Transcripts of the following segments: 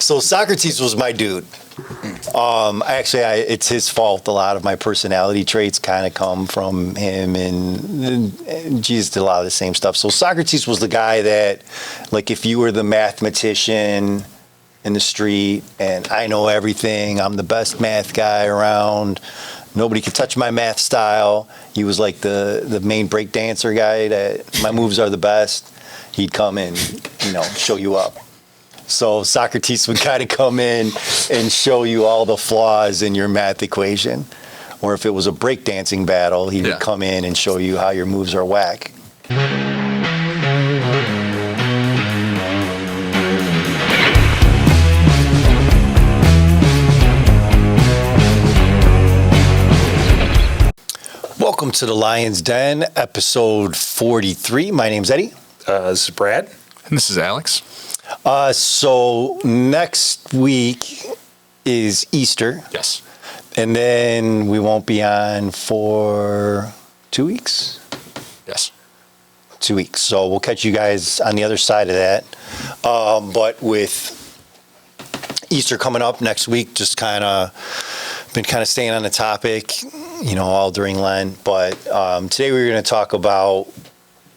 So Socrates was my dude. Actually, it's his fault. A lot of my personality traits kind of come from him, and Jesus did a lot of the same stuff. So Socrates was the guy that, like, if you were the mathematician in the street, and I know everything, I'm the best math guy around, nobody could touch my math style. He was like the main break dancer guy that my moves are the best. He'd come in, show you up. So Socrates would kind of come in and show you all the flaws in your math equation. Or if it was a breakdancing battle, he would come in and show you how your moves are whack. Welcome to the Lionz Den, episode 43. My name's Eddy. This is Brad. And this is Alex. So next week is Easter. Yes. And then we won't be on for 2 weeks? Yes. 2 weeks. So we'll catch you guys on the other side of that. But with Easter coming up next week, just been staying on the topic, all during Lent. But today we're going to talk about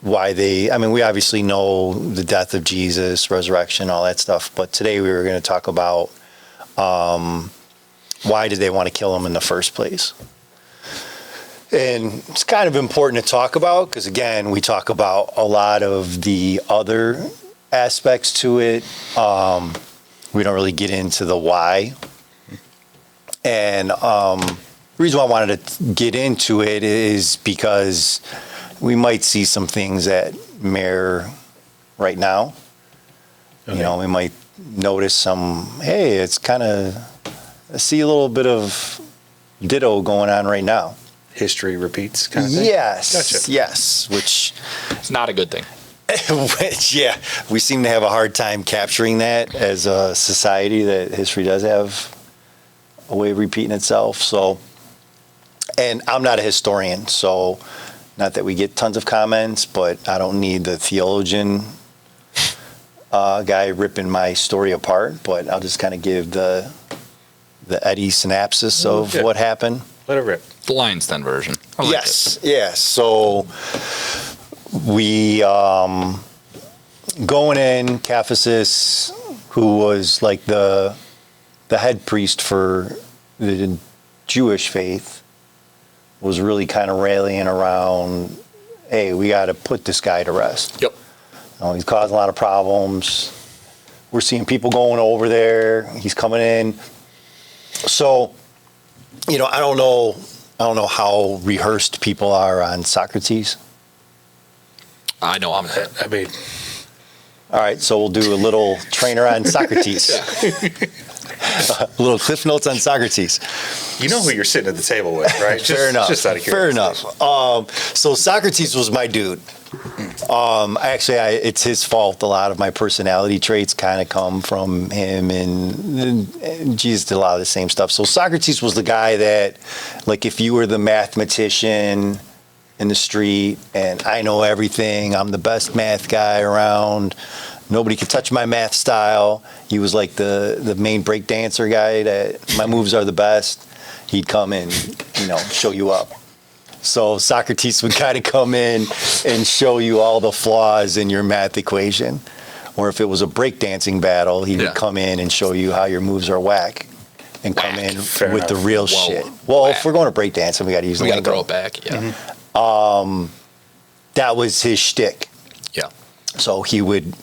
why we obviously know the death of Jesus, resurrection, all that stuff. But today we were going to talk about why did they want to kill him in the first place? And it's kind of important to talk about because, again, we talk about a lot of the other aspects to it. We don't really get into the why. And the reason why I wanted to get into it is because we might see some things that mirror right now. Okay. We might notice I see a little bit of ditto going on right now. History repeats kind of thing? Yes. Gotcha. Yes. Which it's not a good thing. We seem to have a hard time capturing that as a society, that history does have a way of repeating itself. So, and I'm not a historian, so not that we get tons of comments, but I don't need the theologian guy ripping my story apart. But I'll just kind of give the Eddy synopsis of what happened. Let it rip. The Lionz Den version. I like Yes. So we going in, Caiaphas, who was like the head priest for the Jewish faith, was really kind of rallying around, hey, we got to put this guy to rest. Yep. He's causing a lot of problems. We're seeing people going over there. He's coming in. So, I don't know how rehearsed people are on Socrates. I know I'm hit. All right, so we'll do a little trainer on Socrates. Little cliff notes on Socrates. You know who you're sitting at the table with, right? Fair enough. Just out of curiosity. Fair enough. So Socrates was my dude. Actually, it's his fault. A lot of my personality traits kind of come from him, and Jesus did a lot of the same stuff. So Socrates was the guy that, like, if you were the mathematician in the street, and I know everything, I'm the best math guy around, nobody could touch my math style. He was like the main break dancer guy that my moves are the best. He'd come in, show you up. So Socrates would kind of come in and show you all the flaws in your math equation. Or if it was a breakdancing battle, he would come in and show you how your moves are whack and come in with the real shit. Well, if we're going to breakdancing, we got to use the lingo. We got to throw it back, yeah. Mm-hmm. That was his shtick. Yeah. So he would,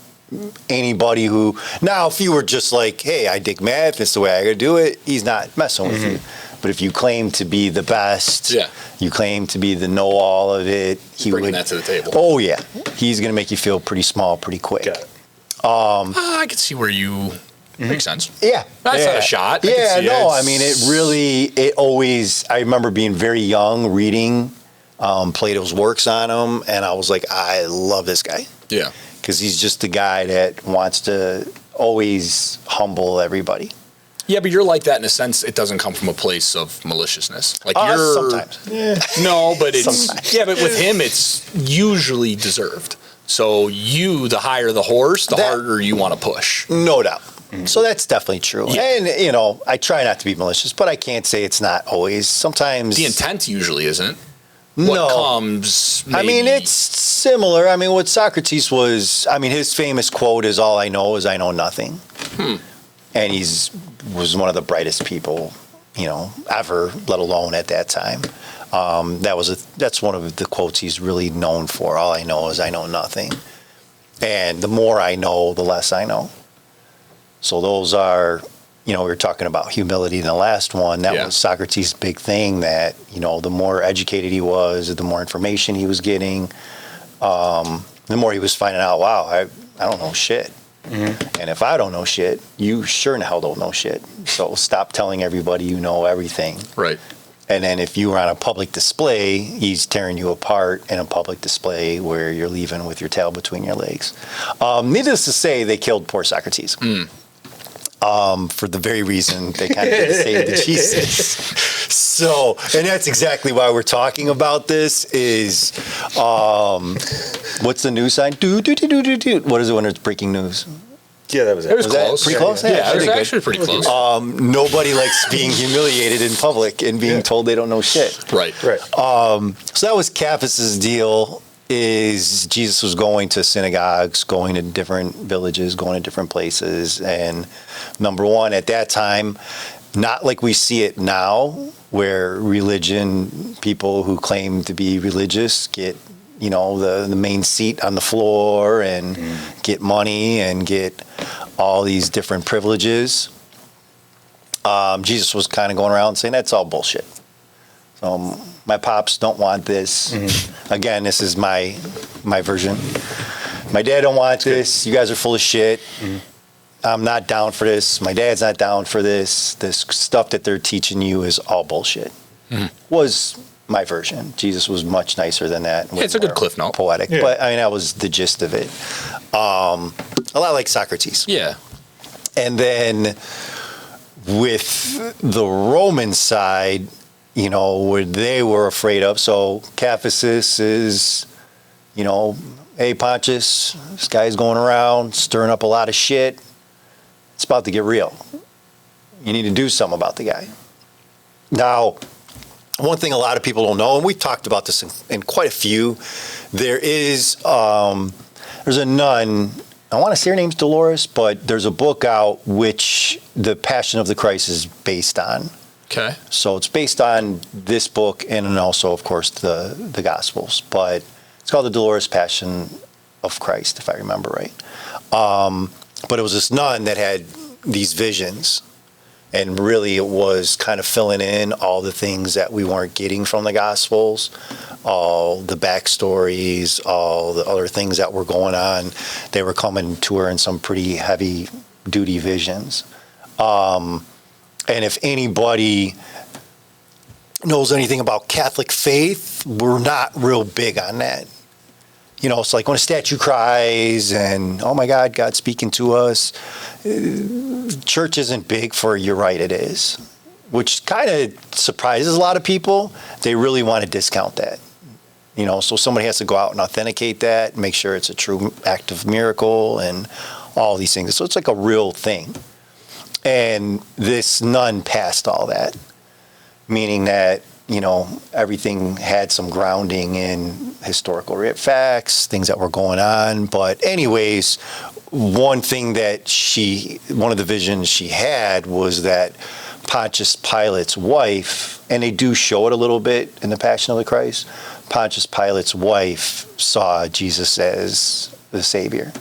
anybody who, now if you were just like, hey, I dig math, it's the way I got to do it, he's not messing with you. But if you claim to be the best, you claim to be the know-all of it, he bringing would, that to the table. Oh, yeah. He's going to make you feel pretty small pretty quick. Got it. I can see where you... Makes sense. Yeah. That's not a shot. It always, I remember being very young, reading Plato's works on him, and I was like, I love this guy. Yeah. Because he's just the guy that wants to always humble everybody. Yeah, but you're like that in a sense. It doesn't come from a place of maliciousness. Like you're sometimes. No, but it's Sometimes. yeah, but with him, it's usually deserved. So the higher the horse, the harder you want to push. No doubt. So that's definitely true. Yeah. And, I try not to be malicious, but I can't say it's not always. Sometimes. The intent usually isn't. No. What comes, maybe. It's similar. What Socrates was, his famous quote is, "All I know is I know nothing." And was one of the brightest people, ever, let alone at that time. That's one of the quotes he's really known for. "All I know is I know nothing." And the more I know, the less I know. So those are, we were talking about humility in the last one. That was Socrates' big thing, that, the more educated he was, the more information he was getting, the more he was finding out, wow, I don't know shit. Mm-hmm. And if I don't know shit, you sure in hell don't know shit. So stop telling everybody you know everything. Right. And then if you were on a public display, he's tearing you apart in a public display where you're leaving with your tail between your legs. Needless to say, they killed poor Socrates. For the very reason they kind of did say to Jesus. So, and that's exactly why we're talking about this is, what's the news sign? What is it when it's breaking news? Yeah, that was it. It was close. Pretty close? Yeah, it was pretty good. actually pretty close. Nobody likes being humiliated in public and being told they don't know shit. Right. So that was Caiaphas's deal. Is Jesus was going to synagogues, going to different villages, going to different places, and number one, at that time, not like we see it now, where religion, people who claim to be religious get, the main seat on the floor and get money and get all these different privileges. Jesus was kind of going around saying that's all bullshit. So my pops don't want this. Again, this is my version. My dad don't want this. You guys are full of shit. I'm not down for this. My dad's not down for this. This stuff that they're teaching you is all bullshit. Was my version. Jesus was much nicer than that. Yeah, it's a good cliff note. Poetic. Yeah. But that was the gist of it. A lot like Socrates. Yeah. And then with the Roman side, where they were afraid of. So Caiaphas is, hey, Pontius, this guy's going around stirring up a lot of shit. It's about to get real. You need to do something about the guy. Now, one thing a lot of people don't know, and we've talked about this in quite a few, there's a nun, I want to say her name's Dolores, but there's a book out which the Passion of the Christ is based on. Okay. So it's based on this book and then also, of course, the Gospels. But it's called the Dolores Passion of Christ, if I remember right. But it was this nun that had these visions. And really it was kind of filling in all the things that we weren't getting from the Gospels, all the backstories, all the other things that were going on. They were coming to her in some pretty heavy-duty visions. And if anybody knows anything about Catholic faith, we're not real big on that. It's like when a statue cries and, oh my God, God's speaking to us. Church isn't big for, you're right, it is. Which kind of surprises a lot of people. They really want to discount that. So somebody has to go out and authenticate that, make sure it's a true act of miracle and all these things. So it's like a real thing. And this nun passed all that, meaning that, everything had some grounding in historical facts, things that were going on. But anyways, one of the visions she had was that Pontius Pilate's wife, and they do show it a little bit in the Passion of the Christ, Pontius Pilate's wife saw Jesus as the Savior.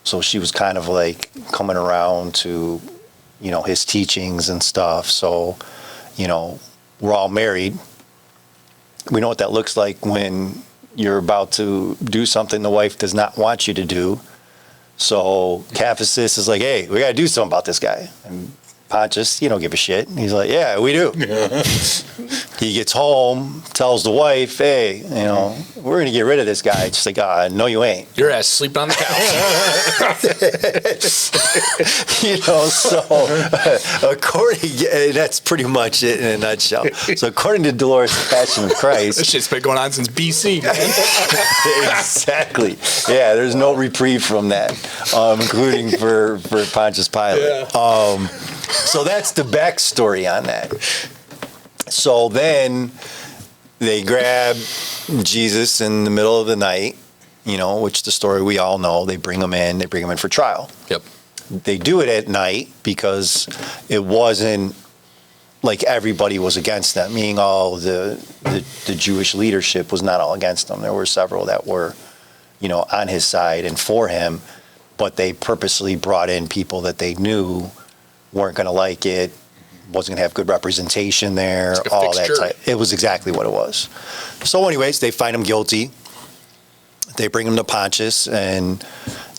So she was kind of like coming around to, his teachings and stuff. So, we're all married. We know what that looks like when you're about to do something the wife does not want you to do. So Caiaphas is like, hey, we got to do something about this guy. And Pontius, you don't give a shit. And he's like, yeah, we do. He gets home, tells the wife, hey, we're going to get rid of this guy. She's like, no, you ain't. Your ass sleeping on the couch. So according, that's pretty much it in a nutshell. So according to Dolores' Passion of Christ. This shit's been going on since BC, man. Exactly. Yeah, there's no reprieve from that, including for Pontius Pilate. Yeah. So that's the backstory on that. So then they grab Jesus in the middle of the night, which the story we all know. They bring him in for trial. Yep. They do it at night because it wasn't like everybody was against them, meaning all the Jewish leadership was not all against them. There were several that were, on his side and for him, but they purposely brought in people that they knew weren't going to like it, wasn't going to have good representation there, like all that type. It was exactly what it was. So anyways, they find him guilty. They bring him to Pontius and,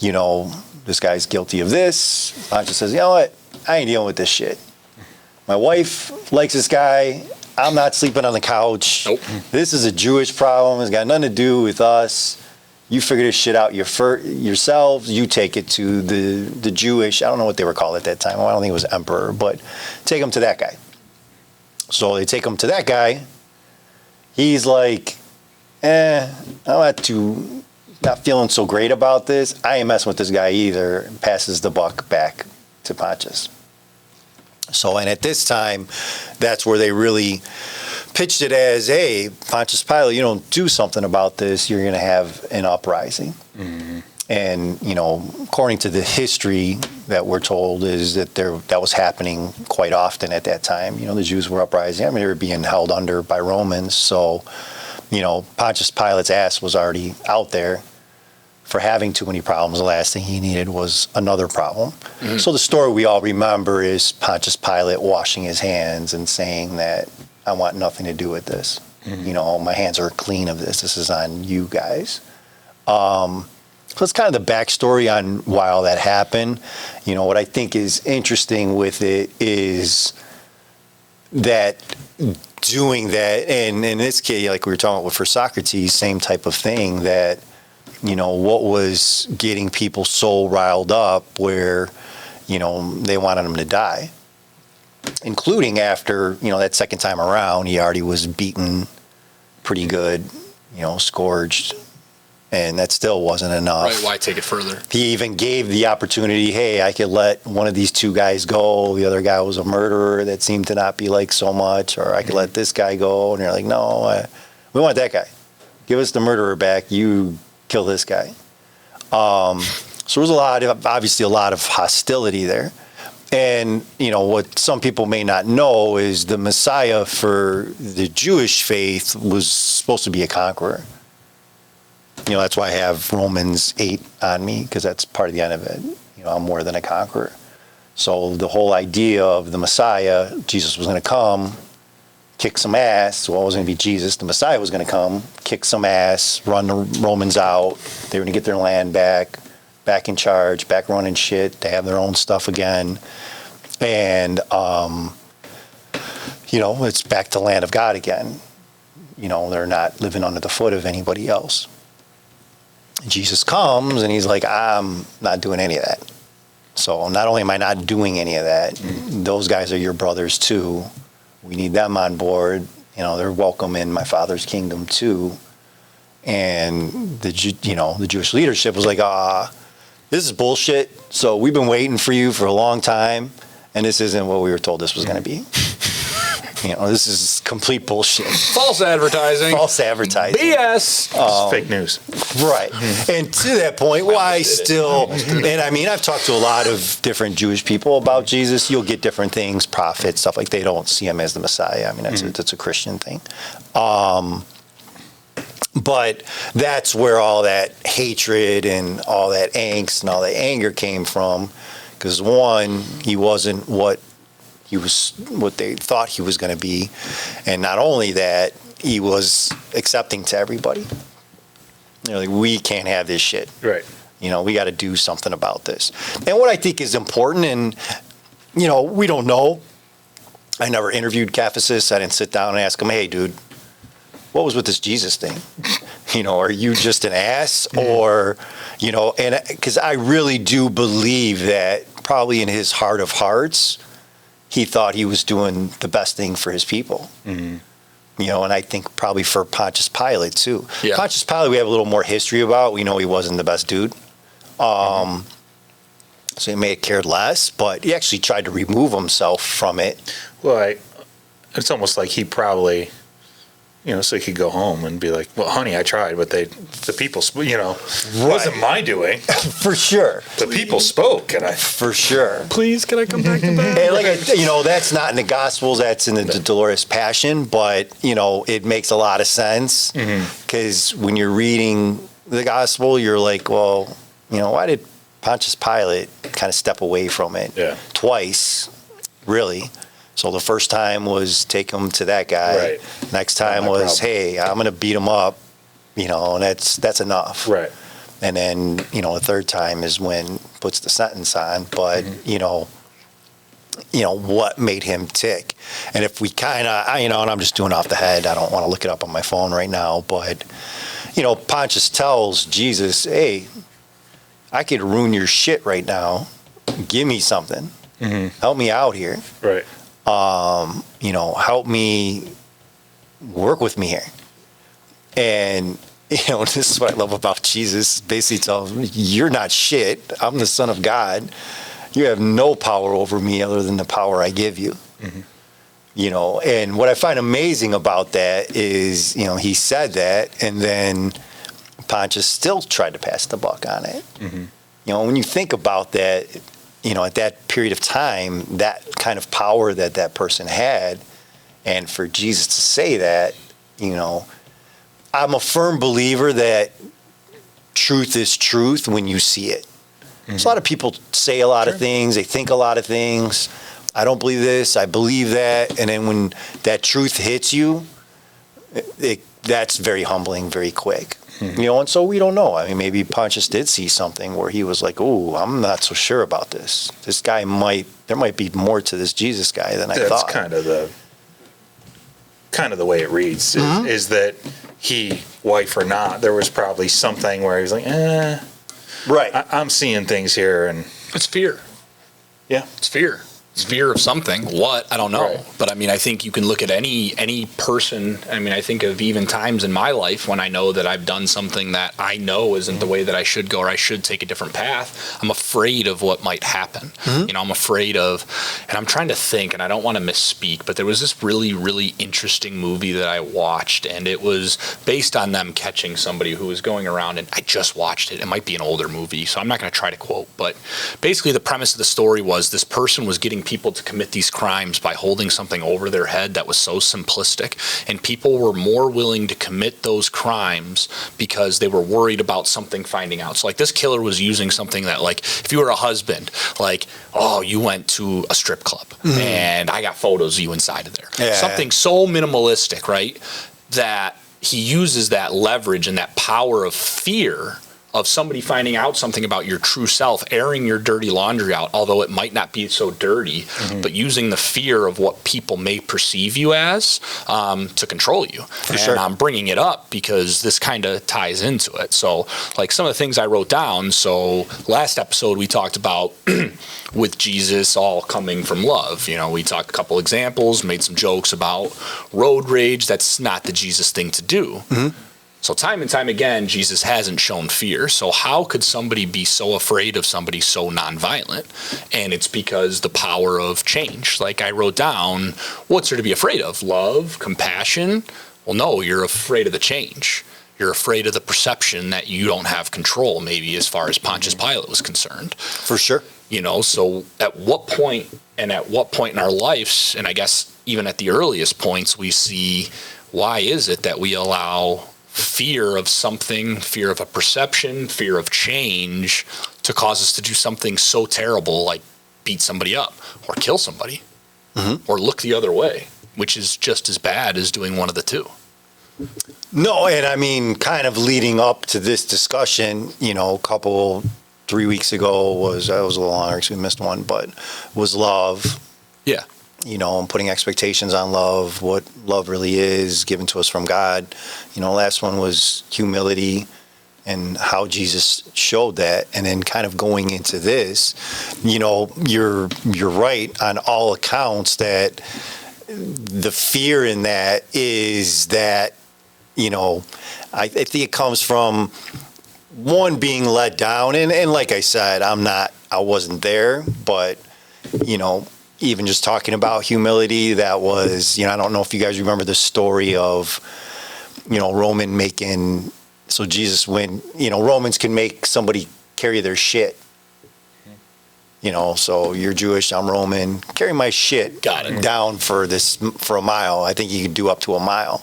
this guy's guilty of this. Pontius says, you know what? I ain't dealing with this shit. My wife likes this guy. I'm not sleeping on the couch. Nope. This is a Jewish problem. It's got nothing to do with us. You figure this shit out yourselves. You take it to the Jewish, I don't know what they were called at that time. I don't think it was emperor, but take him to that guy. So they take him to that guy. He's like, I'm not feeling so great about this. I ain't messing with this guy either. And passes the buck back to Pontius. So, and at this time, that's where they really pitched it as, hey, Pontius Pilate, you don't do something about this, you're going to have an uprising. Mm-hmm. And, according to the history that we're told is that that was happening quite often at that time. The Jews were uprising. I mean, they were being held under by Romans. So, Pontius Pilate's ass was already out there for having too many problems. The last thing he needed was another problem. Mm-hmm. So the story we all remember is Pontius Pilate washing his hands and saying that I want nothing to do with this. Mm-hmm. My hands are clean of this. This is on you guys. So it's kind of the backstory on why all that happened. What I think is interesting with it is that doing that, and in this case, like we were talking about for Socrates, same type of thing, that what was getting people so riled up where, they wanted him to die, including after, that second time around, he already was beaten pretty good, scourged, and that still wasn't enough. Right, why take it further? He even gave the opportunity, hey, I could let one of these two guys go. The other guy was a murderer that seemed to not be liked so much, or I could let this guy go. And they're like, no, we want that guy. Give us the murderer back. You kill this guy. So there was obviously a lot of hostility there. And, what some people may not know is the Messiah for the Jewish faith was supposed to be a conqueror. That's why I have Romans 8 on me, because that's part of the end of it. I'm more than a conqueror. So the whole idea of the Messiah, Jesus was going to come, kick some ass. Well, it was going to be Jesus. The Messiah was going to come, kick some ass, run the Romans out. They were going to get their land back in charge, back running shit. They have their own stuff again. And, it's back to land of God again. They're not living under the foot of anybody else. Jesus comes and he's like, I'm not doing any of that. So not only am I not doing any of that, those guys are your brothers too. We need them on board. They're welcome in my Father's kingdom too. And the Jewish leadership was like, this is bullshit. So we've been waiting for you for a long time, and this isn't what we were told this was going to be. This is complete bullshit. False advertising. False advertising. BS. Fake news. Right. And to that point, why still, and I mean, I've talked to a lot of different Jewish people about Jesus. You'll get different things, prophets, stuff like they don't see him as the Messiah. I mean, that's a Christian thing. But that's where all that hatred and all that angst and all that anger came from. Because one, he wasn't what they thought he was going to be, and not only that, he was accepting to everybody. Like, we can't have this shit. Right. We got to do something about this. And what I think is important, and we don't know. I never interviewed Caiaphas. I didn't sit down and ask him, hey, dude, what was with this Jesus thing? Are you just an ass? Or, and because I really do believe that probably in his heart of hearts, he thought he was doing the best thing for his people. And I think probably for Pontius Pilate too. Yeah. Pontius Pilate, we have a little more history about. We know he wasn't the best dude. So he may have cared less, but he actually tried to remove himself from it. Well, it's almost like he probably, so he could go home and be like, well, honey, I tried, but the people, it wasn't my doing. For sure. The people spoke, and For sure. Please, can I come back to bed? And that's not in the Gospels, that's in the Dolores Passion, but, it makes a lot of sense because when you're reading the Gospel, you're like, well, why did Pontius Pilate kind of step away from it? Yeah. Twice, really. So the first time was take him to that guy. Right. Next time was, hey, I'm going to beat him up, and that's enough. Right. And then, the third time is when puts the sentence on. But, what made him tick? And if we kind of, and I'm just doing off the head, I don't want to look it up on my phone right now, but, Pontius tells Jesus, hey, I could ruin your shit right now. Give me something. Help me out here. Right. Help me work with me here. And, this is what I love about Jesus. Basically tells me, you're not shit. I'm the Son of God. You have no power over me other than the power I give you. And what I find amazing about that is, he said that, and then Pontius still tried to pass the buck on it. When you think about that, at that period of time, that kind of power that person had, and for Jesus to say that, I'm a firm believer that truth is truth when you see it. So a lot of people say a lot of things, they think a lot of things. I don't believe this, I believe that, and then when that truth hits you, that's very humbling, very quick. And so we don't know. I mean, maybe Pontius did see something where he was like, "Oh, I'm not so sure about this. This guy there might be more to this Jesus guy than I thought." That's kind of the way it reads. Is that he, wife or not, there was probably something where he was like, right. I'm seeing things here, and It's fear. yeah, It's fear. It's fear of something. What? I don't know. Right. But I think you can look at any person. I think of even times in my life when I know that I've done something that I know isn't the way that I should go, or I should take a different path. I'm afraid of what might happen. I'm afraid of, and I'm trying to think, and I don't want to misspeak, but there was this really, really interesting movie that I watched, and it was based on them catching somebody who was going around, and I just watched it. It might be an older movie, so I'm not going to try to quote, but basically the premise of the story was this person was getting people to commit these crimes by holding something over their head that was so simplistic, and people were more willing to commit those crimes because they were worried about something finding out. So like this killer was using something that, like, if you were a husband, like, oh, you went to a strip club and I got photos of you inside of there. Yeah. Something so minimalistic, right? That he uses that leverage and that power of fear of somebody finding out something about your true self, airing your dirty laundry out, although it might not be so dirty, but using the fear of what people may perceive you as to control you. And I'm bringing it up because this kind of ties into it. So like some of the things I wrote down, so last episode we talked about with Jesus all coming from love. We talked a couple examples, made some jokes about road rage. That's not the Jesus thing to do. So time and time again, Jesus hasn't shown fear. So how could somebody be so afraid of somebody so nonviolent? And it's because the power of change. Like I wrote down, what's there to be afraid of? Love, compassion? Well, no, you're afraid of the change. You're afraid of the perception that you don't have control, maybe as far as Pontius Pilate was concerned. For sure. So at what point in our lives, and I guess even at the earliest points, we see why is it that we allow fear of something, fear of a perception, fear of change to cause us to do something so terrible like beat somebody up or kill somebody or look the other way, which is just as bad as doing one of the two. No, and I mean, kind of leading up to this discussion, a couple 3 weeks ago was a little longer because we missed one, but was love. Yeah. And putting expectations on love, what love really is given to us from God. Last one was humility and how Jesus showed that. And then kind of going into this, you're right on all accounts that the fear in that is that, I think it comes from one being let down. And like I said, I wasn't there, but, even just talking about humility, that was, I don't know if you guys remember the story of, Roman making, so Jesus, when, Romans can make somebody carry their shit. So you're Jewish, I'm Roman, carry my shit down for a mile. I think you could do up to a mile.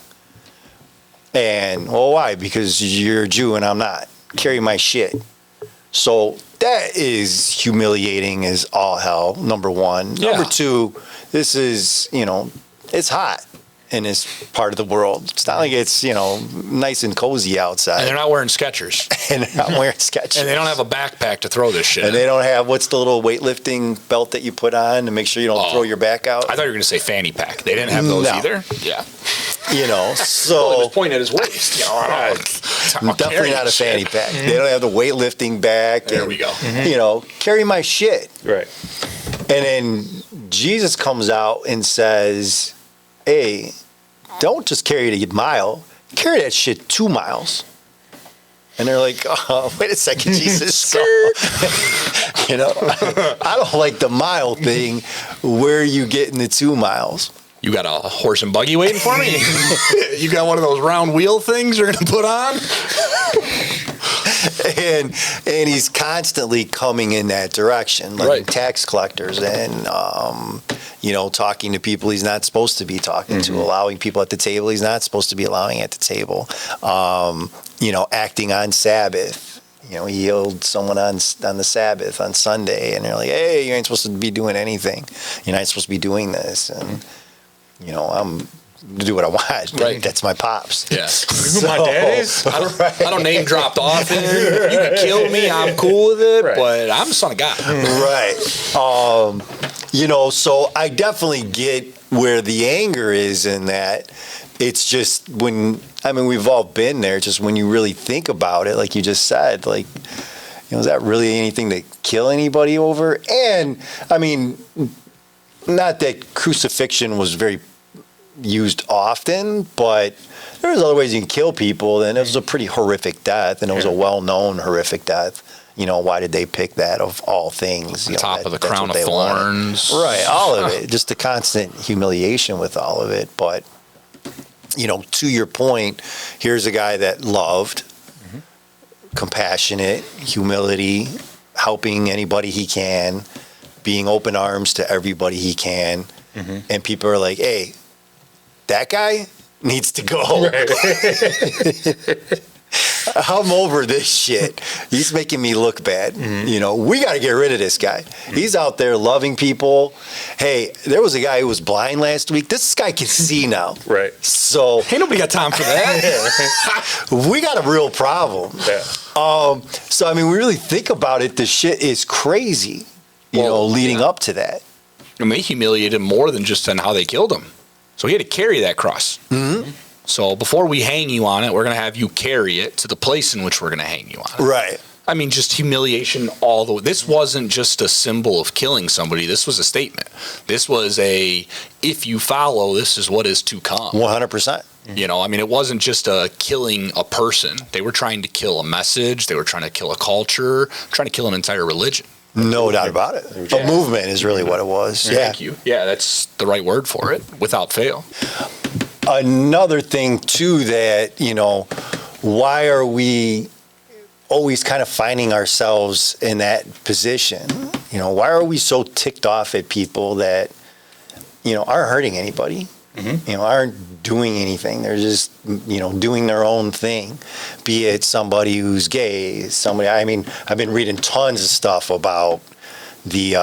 And, well, why? Because you're a Jew and I'm not. Carry my shit. So that is humiliating as all hell, number one. Yeah. Number two, this is, it's hot in this part of the world. It's not like it's, nice and cozy outside. And they're not wearing Skechers. And they're not wearing Skechers. And they don't have a backpack to throw this shit And in. they don't have, what's the little weightlifting belt that you put on to make sure you don't throw your back out? I thought you were going to say fanny pack. They didn't have those No. either? Yeah. So. Well, he was pointing at his waist. Definitely not a fanny pack. Mm-hmm. They don't have the weightlifting back. There we go. Carry my shit. Right. And then Jesus comes out and says, hey, don't just carry it a mile. Carry that shit 2 miles. And they're like, oh, wait a second, Jesus. So, I don't like the mile thing. Where are you getting the 2 miles? You got a horse and buggy waiting for me? You got one of those round wheel things you're going to put on? And he's constantly coming in that direction, like right. tax collectors and, talking to people he's not supposed to be talking to, allowing people at the table he's not supposed to be allowing at the table, acting on Sabbath. He healed someone on the Sabbath on Sunday, and they're like, hey, you ain't supposed to be doing anything. You're not supposed to be doing this. And, I'm do what I want. Right. That's my pops. Yeah. So, my dad is? I don't name drop often. You can kill me. I'm cool with it, right. but I'm the son of God. Right. So I definitely get where the anger is in that. It's just we've all been there, just when you really think about it, like you just said, like, is that really anything to kill anybody over? And, not that crucifixion was very used often, but there's other ways you can kill people, and it was a pretty horrific death, and it was a well-known horrific death. Why did they pick that of all things? Top of the crown of thorns. Right, all of it. Just the constant humiliation with all of it. But, to your point, here's a guy that loved, compassionate, humility, helping anybody he can, being open arms to everybody he can. And people are like, hey, that guy needs to go. Right. I'm over this shit. He's making me look bad. We got to get rid of this guy. He's out there loving people. Hey, there was a guy who was blind last week. This guy can see now. Right. So ain't nobody got time for that. We got a real problem. Yeah. So we really think about it. The shit is crazy. Leading up to that. And they humiliated him more than just on how they killed him. So he had to carry that cross. Mm-hmm. So before we hang you on it, we're going to have you carry it to the place in which we're going to hang you on it. Right. Just humiliation all the way. This wasn't just a symbol of killing somebody. This was a statement. This was if you follow, this is what is to come. 100%. It wasn't just killing a person. They were trying to kill a message. They were trying to kill a culture, trying to kill an entire religion. No doubt about it. Yeah. A movement is really what it was. Thank you. Yeah, that's the right word for it, without fail. Another thing, too, that, why are we always kind of finding ourselves in that position? Why are we so ticked off at people that, aren't hurting anybody? Aren't doing anything. They're just, doing their own thing. Be it somebody who's gay, somebody, I've been reading tons of stuff about the,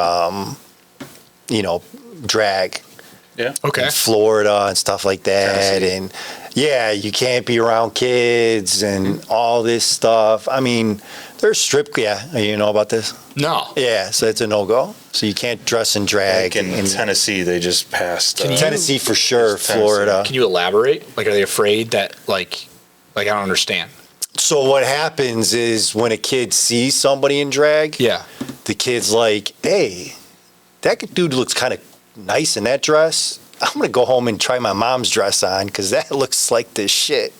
drag. Yeah. Okay. In Florida and stuff like that. Tennessee. And you can't be around kids and all this stuff. There's There's strip, you know about this? No. Yeah, so it's a no-go. So you can't dress and drag. Like in Tennessee, they just passed. Tennessee for sure, Florida. Can you elaborate? Like, are they afraid that, like I don't understand. So what happens is when a kid sees somebody in drag, the kid's like, hey, that dude looks kind of nice in that dress. I'm going to go home and try my mom's dress on because that looks like this shit.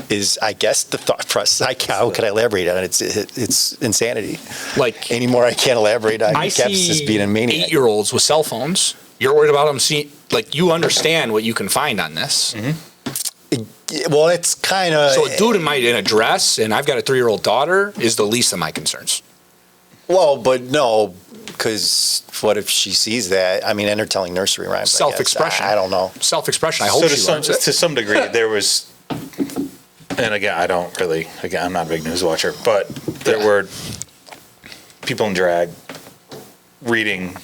Is, I guess, the thought process. How can I elaborate on it? It's insanity. Like, anymore, I can't elaborate on I Kev's see being a maniac. 8-year-olds with cell phones. You're worried about them seeing, like, you understand what you can find on this. Well, it's kind of... So a dude in a dress, and I've got a 3-year-old daughter, is the least of my concerns. Well, but no, because what if she sees that? I mean, and they're telling nursery rhymes. Self-expression. I don't know. Self-expression. I hope she learns it. To some degree, there was... And again, I'm not a big news watcher, but there were people in drag reading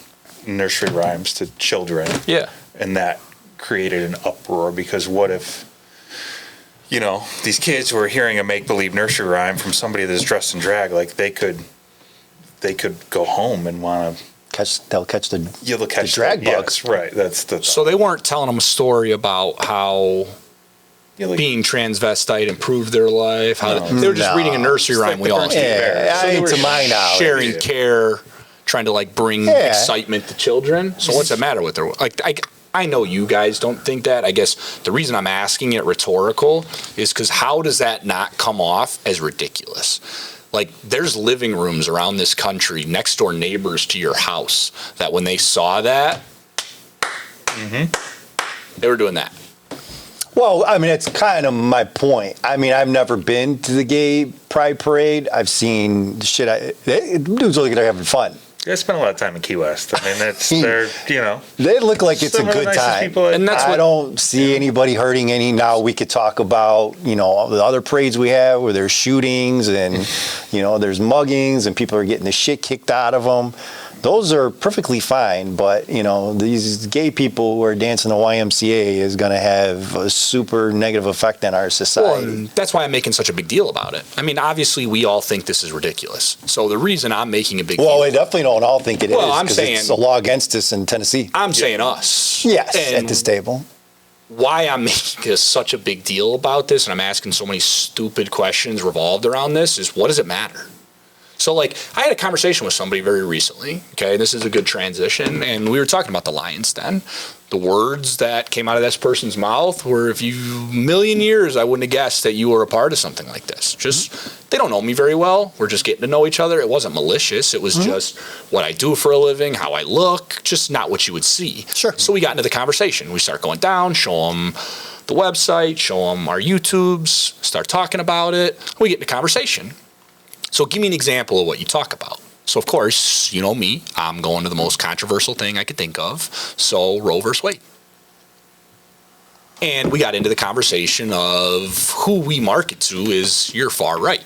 nursery rhymes to children. Yeah. And that created an uproar because what if, these kids were hearing a make-believe nursery rhyme from somebody that's dressed in drag, like they could go home and want to... They'll catch the drag bugs. Yes, right. That's the thought. So they weren't telling them a story about how... being transvestite improved their life. They were just reading a nursery rhyme. We all to my knowledge, sharing care, trying to bring excitement to children. So what's the matter with their I know you guys don't think that. I guess the reason I'm asking it rhetorical is because how does that not come off as ridiculous? Like, there's living rooms around this country, next door neighbors to your house, that when they saw that, they were doing that. Well, I mean, it's kind of my point. I mean, I've never been to the gay pride parade. I've seen shit. Dudes look like they're having fun. I spent a lot of time in Key West. I mean, they look like it's a good time. And that's I don't see anybody hurting any. Now we could talk about, the other parades we have where there's shootings and, there's muggings and people are getting the shit kicked out of them. Those are perfectly fine, but, these gay people who are dancing the YMCA is going to have a super negative effect on our society. Well, and that's why I'm making such a big deal about it. I mean, obviously, we all think this is ridiculous. So the reason I'm making a big deal... Well, we definitely don't all think it is. Well, I'm saying... it's a law against us in Tennessee. I'm saying us. Yes, and at this table. Why I'm making such a big deal about this, and I'm asking so many stupid questions revolved around this, is what does it matter? So, I had a conversation with somebody very recently, okay? This is a good transition, and we were talking about the Lionz Den. The words that came out of this person's mouth were, million years, I wouldn't have guessed that you were a part of something like this. Just, they don't know me very well. We're just getting to know each other. It wasn't malicious. It was just what I do for a living, how I look, just not what you would see. Sure. So we got into the conversation. We start going down, show them the website, show them our YouTubes, start talking about it. We get into conversation. So give me an example of what you talk about. So, of course, you know me. I'm going to the most controversial thing I could think of. So, Roe versus Wade. And we got into the conversation of who we market to is you're far right.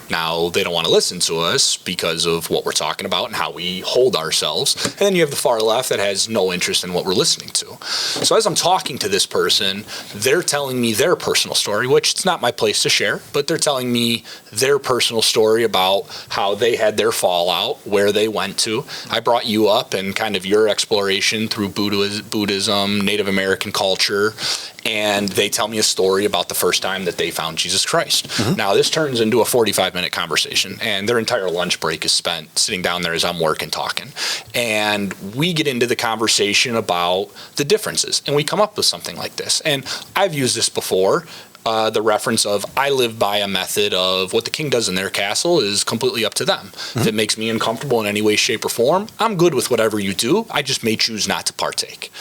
Now, they don't want to listen to us because of what we're talking about and how we hold ourselves. And then you have the far left that has no interest in what we're listening to. So as I'm talking to this person, they're telling me their personal story, which it's not my place to share, but they're telling me their personal story about how they had their fallout, where they went to. I brought you up and kind of your exploration through Buddhism, Native American culture, and they tell me a story about the first time that they found Jesus Christ. Now, this turns into a 45-minute conversation, and their entire lunch break is spent sitting down there as I'm working, talking. And we get into the conversation about the differences, and we come up with something like this. And I've used this before, the reference of I live by a method of what the king does in their castle is completely up to them. If it makes me uncomfortable in any way, shape, or form, I'm good with whatever you do. I just may choose not to partake.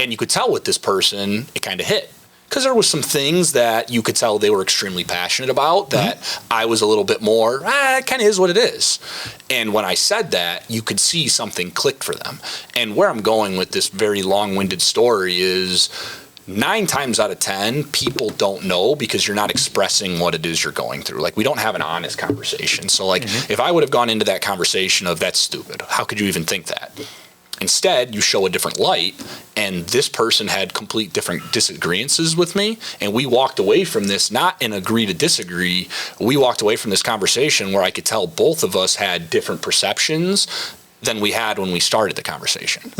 And you could tell with this person, it kind of hit. Because there was some things that you could tell they were extremely passionate about that I was a little bit more, it kind of is what it is. And when I said that, you could see something clicked for them. And where I'm going with this very long-winded story is 9 times out of 10, people don't know because you're not expressing what it is you're going through. We don't have an honest conversation. So, if I would have gone into that conversation of, that's stupid, how could you even think that? Instead, you show a different light, and this person had complete different disagreements with me, and we walked away from this not in agree to disagree. We walked away from this conversation where I could tell both of us had different perceptions than we had when we started the conversation.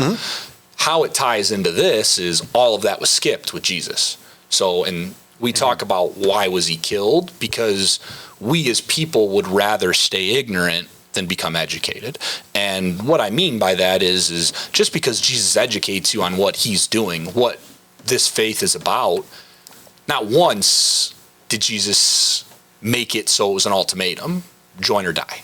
How it ties into this is all of that was skipped with Jesus. So, and we talk about why was he killed? Because we as people would rather stay ignorant than become educated. And what I mean by that is just because Jesus educates you on what he's doing, what this faith is about, not once did Jesus make it so it was an ultimatum, join or die.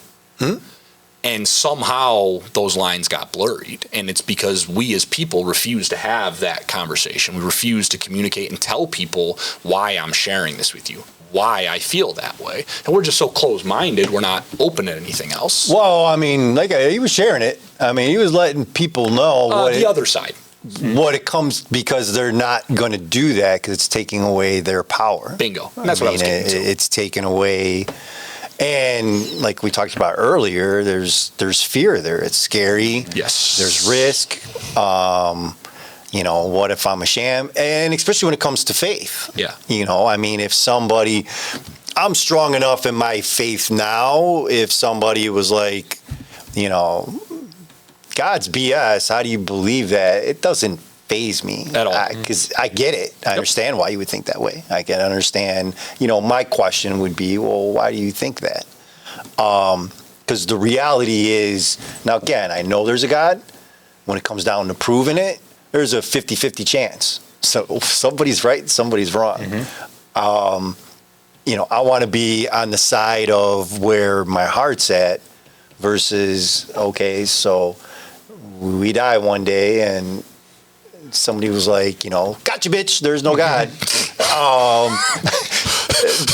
And somehow those lines got blurred. And it's because we as people refuse to have that conversation. We refuse to communicate and tell people why I'm sharing this with you, why I feel that way. And we're just so closed-minded, we're not open to anything else. Well, I mean, like he was sharing it. I mean, he was letting people know other side. What it comes, because they're not going to do that because it's taking away their power. Bingo. And that's what I was getting to. It's taken away. And like we talked about earlier, there's fear there. It's scary. Yes. There's risk. What if I'm a sham? And especially when it comes to faith. Yeah. I mean, if somebody, I'm strong enough in my faith now, if somebody was like, God's BS, how do you believe that? It doesn't faze me at all. Because I get it. I understand why you would think that way. I can understand. My question would be, well, why do you think that? Because the reality is, now again, I know there's a God. When it comes down to proving it, there's a 50-50 chance. So somebody's right, somebody's wrong. I want to be on the side of where my heart's at versus, okay, so we die one day and somebody was like, gotcha, bitch, there's no God.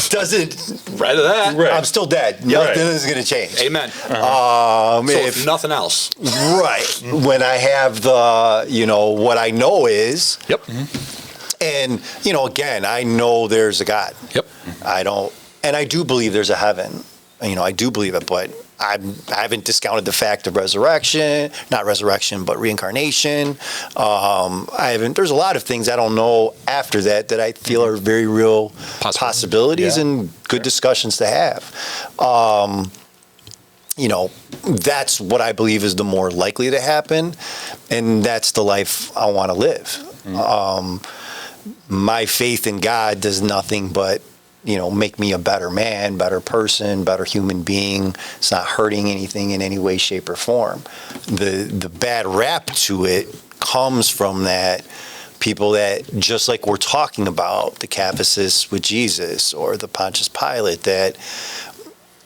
Doesn't. Right to that. Right. I'm still dead. Nothing is going to change. Amen. So if nothing else. Right. When I have the, what I know is. Yep. And, again, I know there's a God. Yep. And I do believe there's a heaven. I do believe it, but I haven't discounted the fact of not resurrection, but reincarnation. There's a lot of things I don't know after that I feel are very real possibilities and good discussions to have. That's what I believe is the more likely to happen. And that's the life I want to live. My faith in God does nothing but make me a better man, better person, better human being. It's not hurting anything in any way, shape, or form. The bad rap to it comes from that people that, just like we're talking about, the Caiaphas with Jesus or the Pontius Pilate, that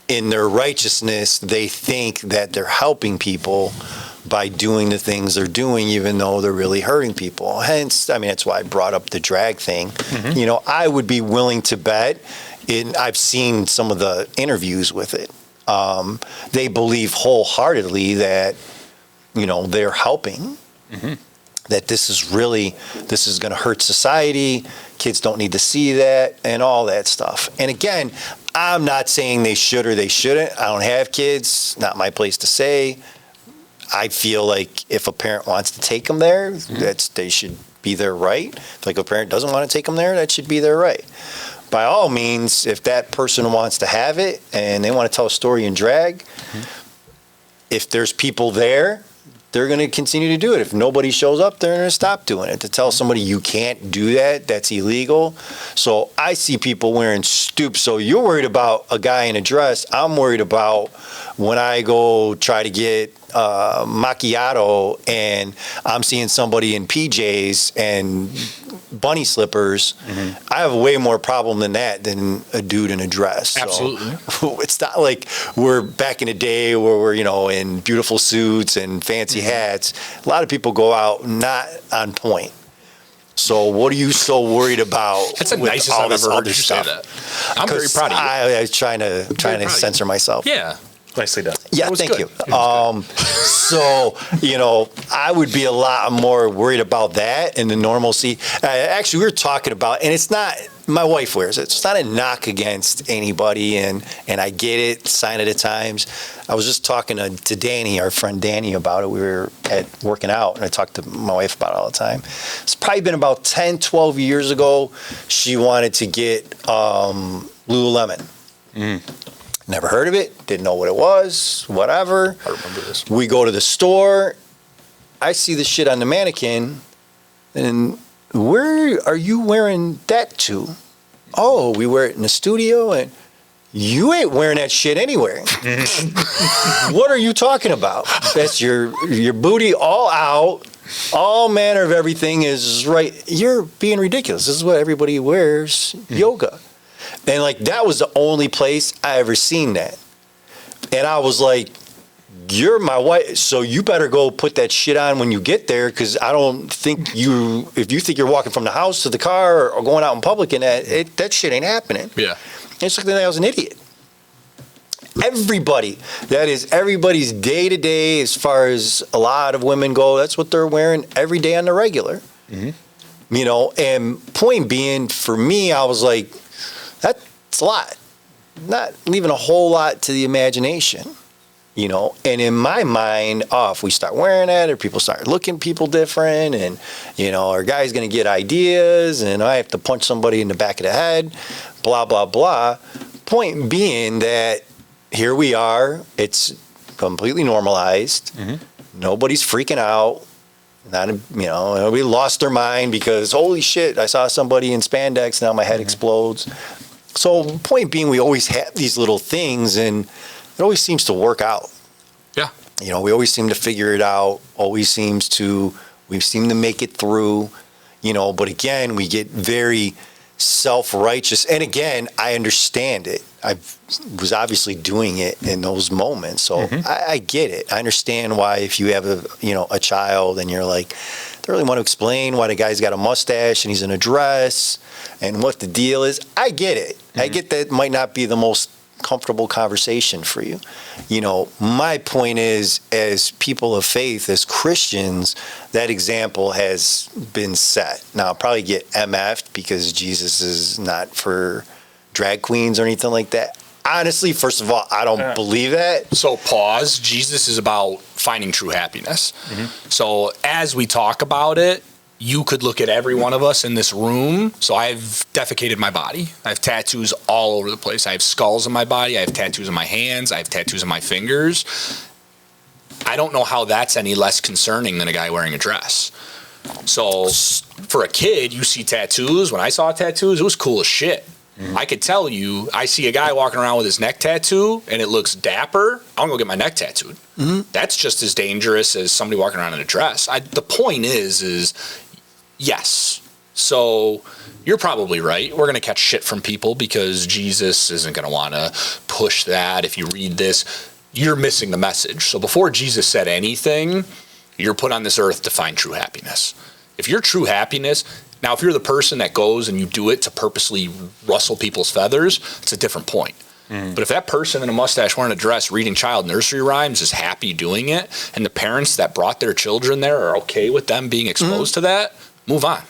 in their righteousness, they think that they're helping people by doing the things they're doing, even though they're really hurting people. Hence, that's why I brought up the drag thing. I would be willing to bet, I've seen some of the interviews with it. They believe wholeheartedly that, they're helping, that this is going to hurt society. Kids don't need to see that and all that stuff. And again, I'm not saying they should or they shouldn't. I don't have kids. Not my place to say. I feel like if a parent wants to take them there, they should be their right. If a parent doesn't want to take them there, that should be their right. By all means, if that person wants to have it and they want to tell a story in drag, if there's people there, they're going to continue to do it. If nobody shows up, they're going to stop doing it. To tell somebody you can't do that, that's illegal. So I see people wearing stoops. So you're worried about a guy in a dress. I'm worried about when I go try to get macchiato and I'm seeing somebody in PJs and bunny slippers. I have a way more problem than that than a dude in a dress. Absolutely. So it's not like we're back in the day where we're, in beautiful suits and fancy hats. A lot of people go out not on point. So what are you so worried about? That's the nicest I've ever heard you say that. I'm very proud of you. I was trying to censor myself. Yeah. Nicely done. Yeah, That was thank good. you. It was good. So, I would be a lot more worried about that and the normalcy. Actually, we were talking about, and it's not, my wife wears it. It's not a knock against anybody, and I get it, sign it at times. I was just talking to Danny, our friend Danny, about it. We were working out, and I talked to my wife about it all the time. It's probably been about 10, 12 years ago. She wanted to get Lululemon. Never heard of it, didn't know what it was, whatever. I remember this. We go to the store, I see the shit on the mannequin, and where are you wearing that to? Oh, we wear it in the studio, and you ain't wearing that shit anywhere. What are you talking about? That's your booty all out, all manner of everything is right. You're being ridiculous. This is what everybody wears, yoga. And like, that was the only place I ever seen that. And I was like, you're my wife, so you better go put that shit on when you get there, because I don't think if you think you're walking from the house to the car or going out in public and that shit ain't happening. Yeah. It's like I was an idiot. Everybody's day to day, as far as a lot of women go, that's what they're wearing every day on the regular. And point being, for me, I was like, that's a lot. Not leaving a whole lot to the imagination, and in my mind, if we start wearing that, or people start looking people different, and, our guy's going to get ideas, and I have to punch somebody in the back of the head, blah, blah, blah. Point being that here we are, it's completely normalized. Nobody's freaking out. Nobody lost their mind because, holy shit, I saw somebody in spandex, now my head explodes. So point being, we always have these little things, and it always seems to work out. Yeah. We always seem to figure it out, we seem to make it through, but again, we get very self-righteous. And again, I understand it. I was obviously doing it in those moments. So I get it. I understand why, if you have a child and you're like, they really want to explain why the guy's got a mustache and he's in a dress and what the deal is. I get it. I get that it might not be the most comfortable conversation for you. My point is, as people of faith, as Christians, that example has been set. Now, I'll probably get MF'd because Jesus is not for drag queens or anything like that. Honestly, first of all, I don't believe that. So pause. Jesus is about finding true happiness. So as we talk about it, you could look at every one of us in this room. So I've defecated my body. I have tattoos all over the place. I have skulls on my body. I have tattoos on my hands. I have tattoos on my fingers. I don't know how that's any less concerning than a guy wearing a dress. So for a kid, you see tattoos. When I saw tattoos, it was cool as shit. I could tell you, I see a guy walking around with his neck tattoo and it looks dapper, I'm gonna go get my neck tattooed. That's just as dangerous as somebody walking around in a dress. The point is yes. So you're probably right. We're gonna catch shit from people because Jesus isn't gonna wanna push that. If you read this, you're missing the message. So before Jesus said anything, you're put on this earth to find true happiness. If your true happiness, now, if you're the person that goes and you do it to purposely rustle people's feathers, it's a different point. But if that person in a mustache wearing a dress reading child nursery rhymes is happy doing it, and the parents that brought their children there are okay with them being exposed to that, move on.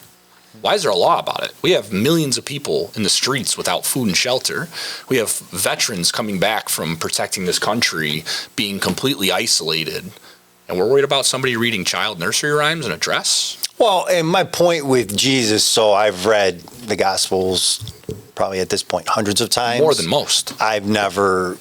Why is there a law about it? We have millions of people in the streets without food and shelter. We have veterans coming back from protecting this country being completely isolated. And we're worried about somebody reading child nursery rhymes in a dress? Well, and my point with Jesus, so I've read the Gospels probably at this point hundreds of times. More than most. There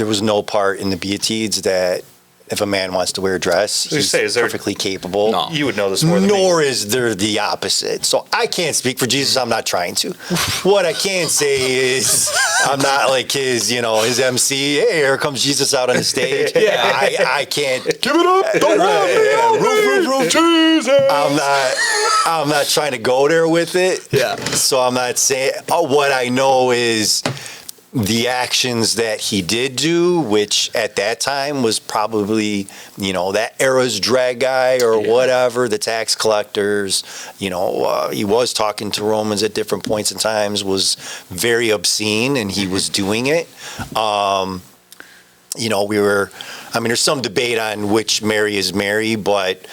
was no part in the Beatitudes that if a man wants to wear a dress, he's perfectly capable. No. You would know this more than me. Nor is there the opposite. So I can't speak for Jesus. I'm not trying to. What I can say is I'm not like his MC. Hey, here comes Jesus out on the stage. I can't. Give it up. Don't roof, Jesus. I'm not trying to go there with it. Yeah. So I'm not saying. What I know is the actions that he did do, which at that time was probably, that era's drag guy or whatever, the tax collectors, he was talking to Romans at different points in times, was very obscene, and he was doing it. there's some debate on which Mary is Mary, but,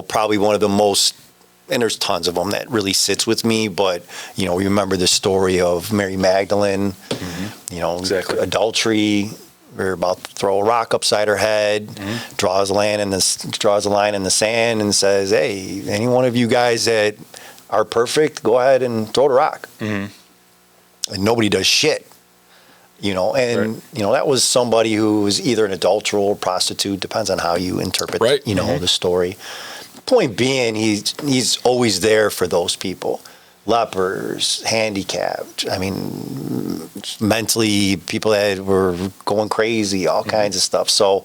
probably one of the most, and there's tons of them that really sits with me, but, we remember the story of Mary Magdalene, Exactly. adultery. We're about to throw a rock upside her head, draws a line in the sand and says, hey, any one of you guys that are perfect, go ahead and throw the rock. And nobody does shit. That was somebody who was either an adulterer or prostitute, depends on how you interpret, the story. Point being, he's always there for those people. Lepers, handicapped, mentally, people that were going crazy, all kinds of stuff. So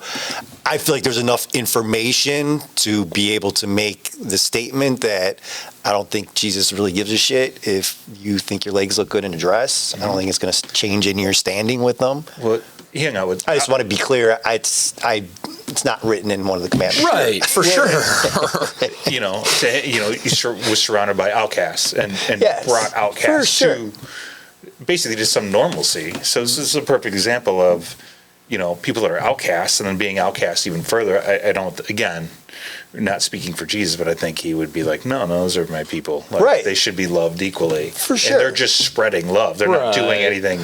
I feel like there's enough information to be able to make the statement that I don't think Jesus really gives a shit if you think your legs look good in a dress. I don't think it's going to change in your standing with them. Well, I just want to be clear. It's not written in one of the commandments. Right, for sure. He was surrounded by outcasts and Yes, brought outcasts for sure. to basically just some normalcy. So this is a perfect example of, people that are outcasts and then being outcast even further. I don't, again, not speaking for Jesus, but I think he would be like, no, those are my people. Right. They should be loved equally. For sure. And they're just spreading love. They're not doing anything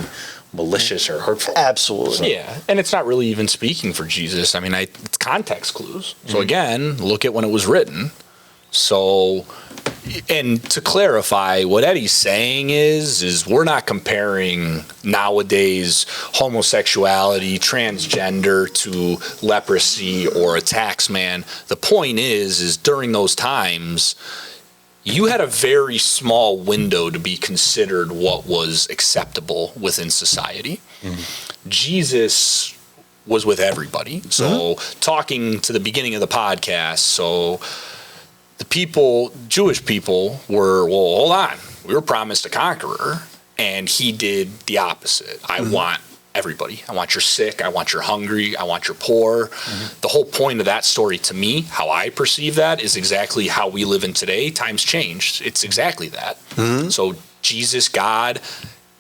malicious or hurtful. Absolutely. Yeah, and it's not really even speaking for Jesus. It's context clues. So again, look at when it was written. So, and to clarify, what Eddy's saying is we're not comparing nowadays homosexuality, transgender to leprosy or a tax man. The point is during those times, you had a very small window to be considered what was acceptable within society. Jesus was with everybody. So talking to the beginning of the podcast, so the people, Jewish people were, well, hold on, we were promised a conqueror, and he did the opposite. I want everybody. I want your sick. I want your hungry. I want your poor. The whole point of that story, to me, how I perceive that, is exactly how we live in today. Times changed. It's exactly that. So Jesus, God,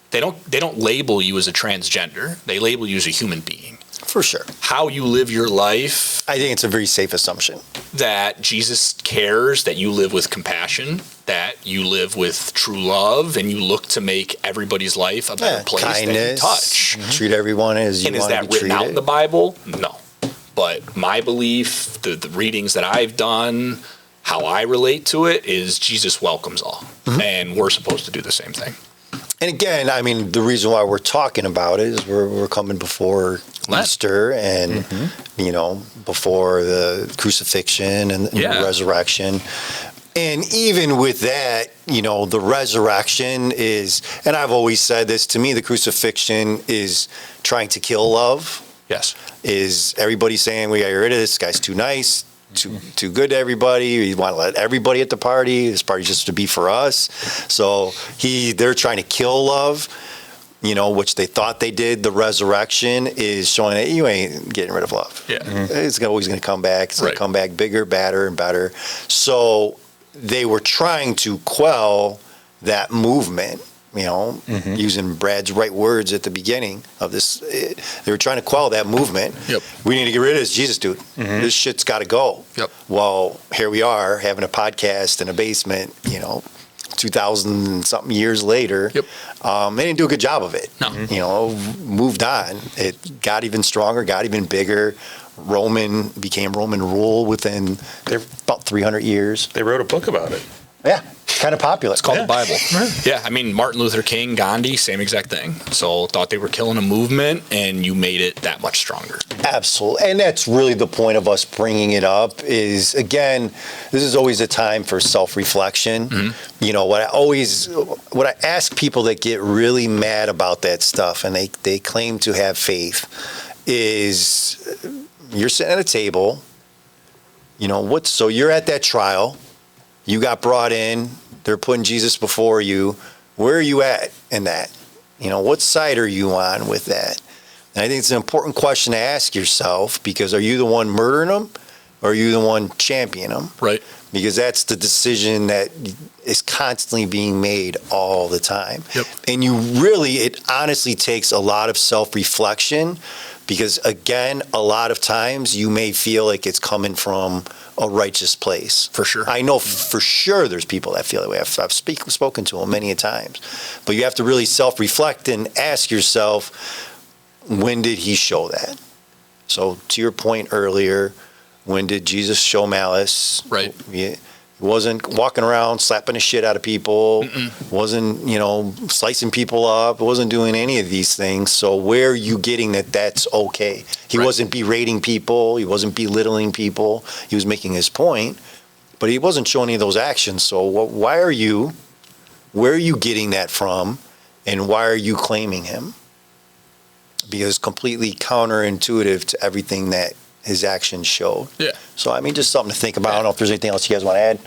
they don't label you as a transgender. They label you as a human being. For sure. How you live your life, I think it's a very safe assumption. that Jesus cares, that you live with compassion, that you live with true love, and you look to make everybody's life a better place kindness, that you touch. treat everyone as you And is want to that be written treated. out in the Bible? No. But my belief, the readings that I've done, how I relate to it, is Jesus welcomes all. And we're supposed to do the same thing. And again, the reason why we're talking about it is we're coming before Lent. Easter and, before the crucifixion and the resurrection. And even with that, the resurrection is, and I've always said this, to me, the crucifixion is trying to kill love. Yes. Is everybody saying, we got to get rid of this guy's too nice, too good to everybody. We want to let everybody at the party. This party's just to be for us. So they're trying to kill love, which they thought they did. The resurrection is showing that you ain't getting rid of love. Yeah. It's always going to come back. It's going to come back bigger, badder, and better. So they were trying to quell that movement. Using Brad's right words at the beginning of this, they were trying to quell that movement. Yep. We need to get rid of this Jesus dude. This shit's got to go. Yep. Well, here we are having a podcast in a basement, 2,000 and something years later. Yep. They didn't do a good job of it. No. Moved on. It got even stronger, got even bigger. Became Roman rule within about 300 years. They wrote a book about it. Yeah, kind of popular. It's called the Bible. Yeah, Martin Luther King, Gandhi, same exact thing. So thought they were killing a movement, and you made it that much stronger. Absolutely. And that's really the point of us bringing it up is, again, this is always a time for self-reflection. What I ask people that get really mad about that stuff and they claim to have faith is you're sitting at a table, so you're at that trial. You got brought in. They're putting Jesus before you. Where are you at in that? What side are you on with that? And I think it's an important question to ask yourself because are you the one murdering them or are you the one championing them? Right. Because that's the decision that is constantly being made all the time. Yep. And it honestly takes a lot of self-reflection Because again, a lot of times you may feel like it's coming from a righteous place. For sure. I know for sure there's people that feel that way. I've spoken to them many a times. But you have to really self-reflect and ask yourself, when did he show that? So to your point earlier, when did Jesus show malice? Right. He wasn't walking around slapping the shit out of people, wasn't, slicing people up, wasn't doing any of these things. So where are you getting that that's okay? He wasn't berating people, he wasn't belittling people, he was making his point, but he wasn't showing any of those actions. So where are you getting that from, and why are you claiming him? Because it's completely counterintuitive to everything that his actions showed. Yeah. So, I mean, just something to think about. I don't know if there's anything else you guys want to add.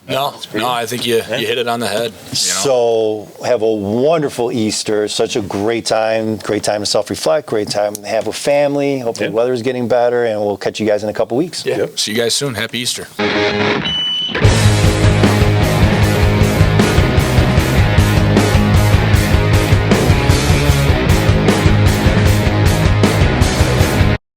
No, I think you hit it on the head. So have a wonderful Easter. Such a great time to self-reflect, great time to have with family. Hopefully the weather's getting better, and we'll catch you guys in a couple weeks. Yeah. See you guys soon. Happy Easter.